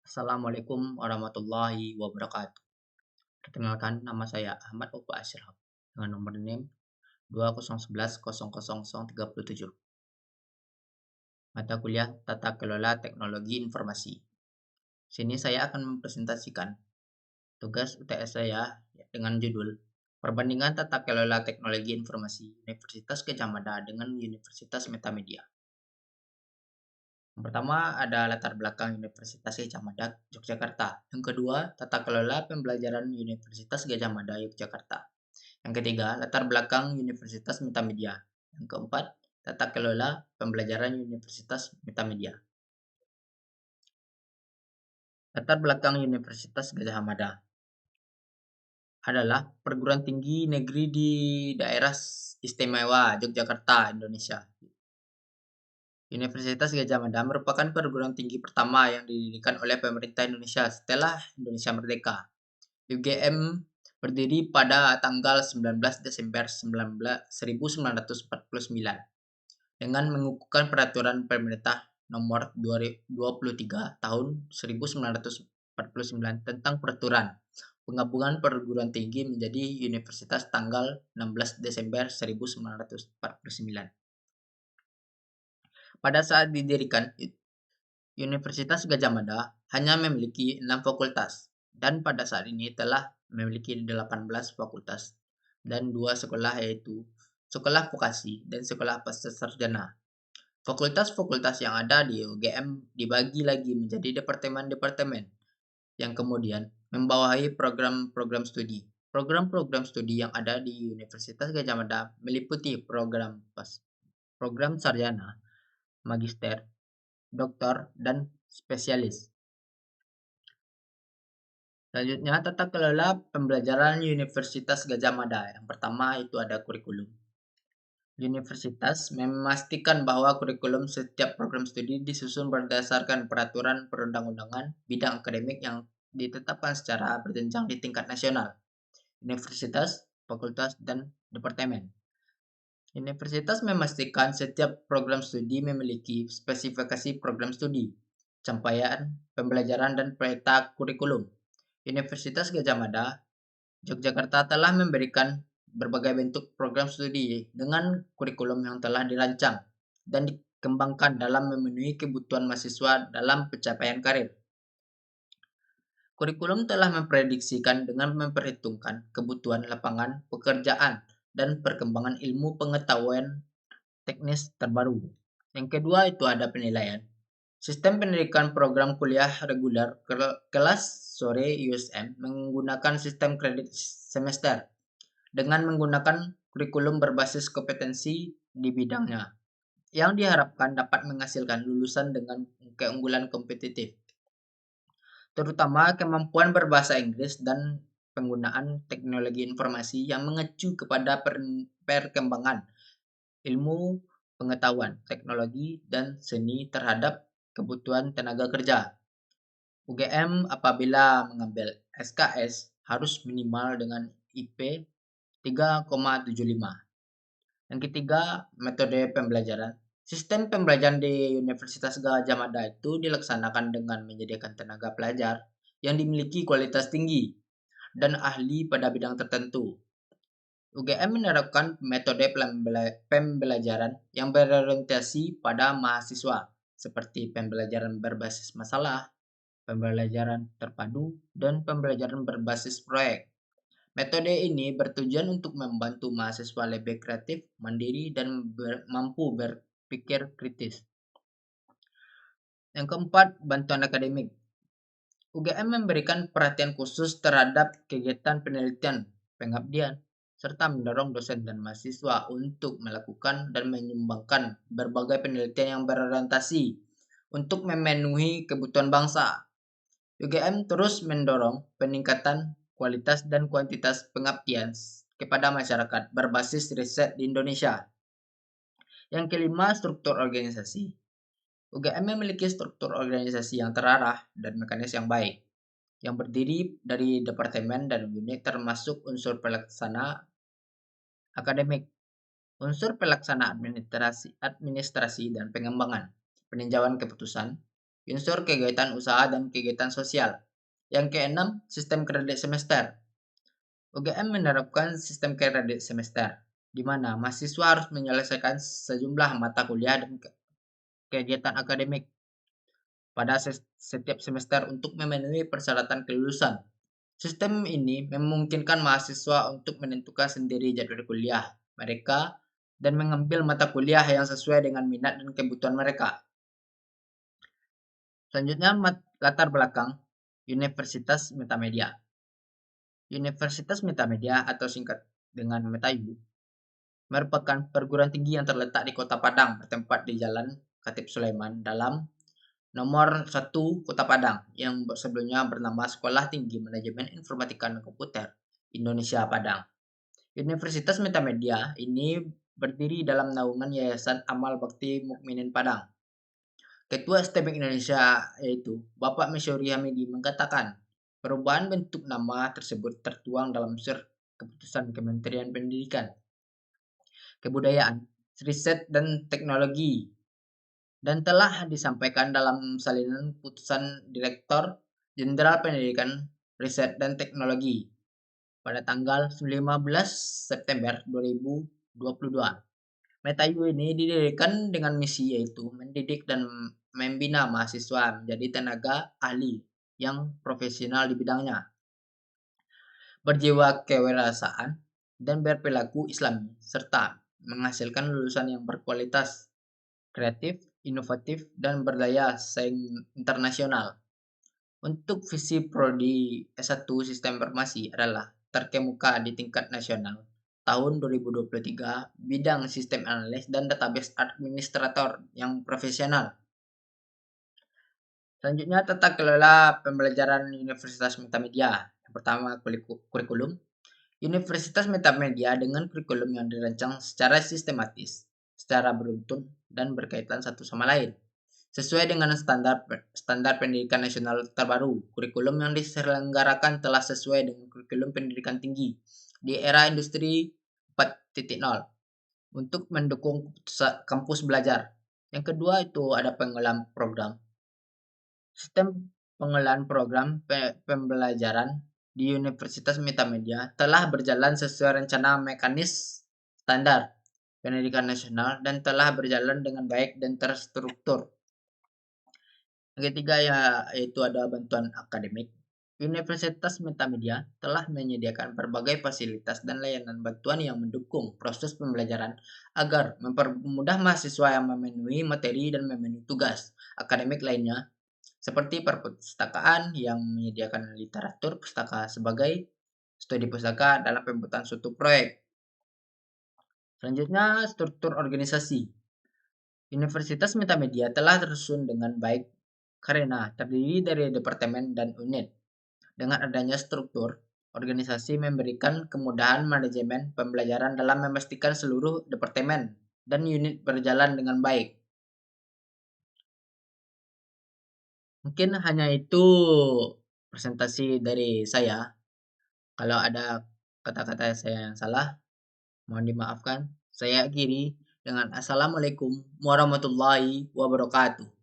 Assalamualaikum warahmatullahi wabarakatuh. Perkenalkan, nama saya Ahmad Opa Ashraf dengan nomor NIM 2011000037. Mata kuliah Tata Kelola Teknologi Informasi. Sini saya akan mempresentasikan tugas UTS saya dengan judul Perbandingan Tata Kelola Teknologi Informasi Universitas Gadjah Mada dengan Universitas Metamedia. Yang pertama ada latar belakang Universitas Gadjah Mada, Yogyakarta. Yang kedua, tata kelola pembelajaran Universitas Gadjah Mada, Yogyakarta. Yang ketiga, latar belakang Universitas Metamedia. Yang keempat, tata kelola pembelajaran Universitas Metamedia. Latar belakang Universitas Gadjah Mada adalah perguruan tinggi negeri di daerah istimewa Yogyakarta, Indonesia. Universitas Gadjah Mada merupakan perguruan tinggi pertama yang didirikan oleh pemerintah Indonesia setelah Indonesia merdeka. UGM berdiri pada tanggal 19 Desember 1949 dengan mengukuhkan peraturan pemerintah nomor 23 tahun 1949 tentang peraturan penggabungan perguruan tinggi menjadi universitas tanggal 16 Desember 1949. Pada saat didirikan, Universitas Gadjah Mada hanya memiliki 6 fakultas, dan pada saat ini telah memiliki 18 fakultas dan 2 sekolah, yaitu Sekolah Vokasi dan Sekolah Pascasarjana. Fakultas-fakultas yang ada di UGM dibagi lagi menjadi departemen-departemen yang kemudian membawahi program-program studi. Program-program studi yang ada di Universitas Gadjah Mada meliputi program sarjana, magister, doktor, dan spesialis. Selanjutnya, tata kelola pembelajaran Universitas Gadjah Mada. Yang pertama itu ada kurikulum. Universitas memastikan bahwa kurikulum setiap program studi disusun berdasarkan peraturan perundang-undangan bidang akademik yang ditetapkan secara berjenjang di tingkat nasional, universitas, fakultas, dan departemen. Universitas memastikan setiap program studi memiliki spesifikasi program studi, capaian pembelajaran, dan peta kurikulum. Universitas Gadjah Mada, Yogyakarta telah memberikan berbagai bentuk program studi dengan kurikulum yang telah dirancang dan dikembangkan dalam memenuhi kebutuhan mahasiswa dalam pencapaian karir. Kurikulum telah memprediksikan dengan memperhitungkan kebutuhan lapangan pekerjaan dan perkembangan ilmu pengetahuan teknis terbaru. Yang kedua itu ada penilaian. Sistem pendidikan program kuliah reguler kelas sore USM menggunakan sistem kredit semester dengan menggunakan kurikulum berbasis kompetensi di bidangnya yang diharapkan dapat menghasilkan lulusan dengan keunggulan kompetitif, terutama kemampuan berbahasa Inggris dan penggunaan teknologi informasi yang mengacu kepada perkembangan ilmu pengetahuan, teknologi, dan seni terhadap kebutuhan tenaga kerja. UGM apabila mengambil SKS harus minimal dengan IP 3,75. Yang ketiga, metode pembelajaran. Sistem pembelajaran di Universitas Gadjah Mada itu dilaksanakan dengan menyediakan tenaga pelajar yang dimiliki kualitas tinggi dan ahli pada bidang tertentu. UGM menerapkan metode pembelajaran yang berorientasi pada mahasiswa, seperti pembelajaran berbasis masalah, pembelajaran terpadu, dan pembelajaran berbasis proyek. Metode ini bertujuan untuk membantu mahasiswa lebih kreatif, mandiri, dan mampu berpikir kritis. Yang keempat, bantuan akademik. UGM memberikan perhatian khusus terhadap kegiatan penelitian, pengabdian, serta mendorong dosen dan mahasiswa untuk melakukan dan menyumbangkan berbagai penelitian yang berorientasi untuk memenuhi kebutuhan bangsa. UGM terus mendorong peningkatan kualitas dan kuantitas pengabdian kepada masyarakat berbasis riset di Indonesia. Yang kelima, struktur organisasi. UGM memiliki struktur organisasi yang terarah dan mekanis yang baik, yang berdiri dari departemen dan unit termasuk unsur pelaksana akademik, unsur pelaksana administrasi dan pengembangan, peninjauan keputusan, unsur kegiatan usaha dan kegiatan sosial. Yang keenam, sistem kredit semester. UGM menerapkan sistem kredit semester, di mana mahasiswa harus menyelesaikan sejumlah mata kuliah dan kegiatan akademik pada setiap semester untuk memenuhi persyaratan kelulusan. Sistem ini memungkinkan mahasiswa untuk menentukan sendiri jadwal kuliah mereka dan mengambil mata kuliah yang sesuai dengan minat dan kebutuhan mereka. Selanjutnya, latar belakang Universitas Metamedia. Universitas Metamedia atau singkat dengan Metayu merupakan perguruan tinggi yang terletak di Kota Padang, bertempat di Jalan Khatib Sulaiman dalam nomor 1 Kota Padang yang sebelumnya bernama Sekolah Tinggi Manajemen Informatika dan Komputer Indonesia Padang. Universitas Metamedia ini berdiri dalam naungan Yayasan Amal Bakti Mukminin Padang. Ketua STMIK Indonesia yaitu Bapak Mesyuri Hamidi mengatakan perubahan bentuk nama tersebut tertuang dalam surat keputusan Kementerian Pendidikan, Kebudayaan, Riset dan Teknologi dan telah disampaikan dalam salinan putusan Direktur Jenderal Pendidikan, Riset dan Teknologi pada tanggal 15 September 2022. Metayu ini didirikan dengan misi yaitu mendidik dan membina mahasiswa menjadi tenaga ahli yang profesional di bidangnya, berjiwa kewirausahaan dan berperilaku Islami, serta menghasilkan lulusan yang berkualitas, kreatif, inovatif, dan berdaya saing internasional. Untuk visi prodi S1 Sistem Informasi adalah terkemuka di tingkat nasional tahun 2023 bidang sistem analis dan database administrator yang profesional. Selanjutnya, tata kelola pembelajaran Universitas Metamedia. Yang pertama, kurikulum. Universitas Metamedia dengan kurikulum yang dirancang secara sistematis, secara beruntun, dan berkaitan satu sama lain. Sesuai dengan standar pendidikan nasional terbaru, kurikulum yang diselenggarakan telah sesuai dengan kurikulum pendidikan tinggi di era industri 4.0 untuk mendukung kampus belajar. Yang kedua itu ada pengelolaan program. Sistem pengelolaan program pembelajaran di Universitas Metamedia telah berjalan sesuai rencana mekanis standar pendidikan nasional dan telah berjalan dengan baik dan terstruktur. Yang ketiga yaitu ada bantuan akademik. Universitas Metamedia telah menyediakan berbagai fasilitas dan layanan bantuan yang mendukung proses pembelajaran agar mempermudah mahasiswa yang memenuhi materi dan memenuhi tugas akademik lainnya, seperti perpustakaan yang menyediakan literatur pustaka sebagai studi pustaka dalam pembuatan suatu proyek. Selanjutnya, struktur organisasi. Universitas Metamedia telah tersusun dengan baik karena terdiri dari departemen dan unit. Dengan adanya struktur, organisasi memberikan kemudahan manajemen pembelajaran dalam memastikan seluruh departemen dan unit berjalan dengan baik. Mungkin hanya itu presentasi dari saya. Kalau ada kata-kata saya yang salah, mohon dimaafkan. Saya akhiri dengan Assalamualaikum warahmatullahi wabarakatuh.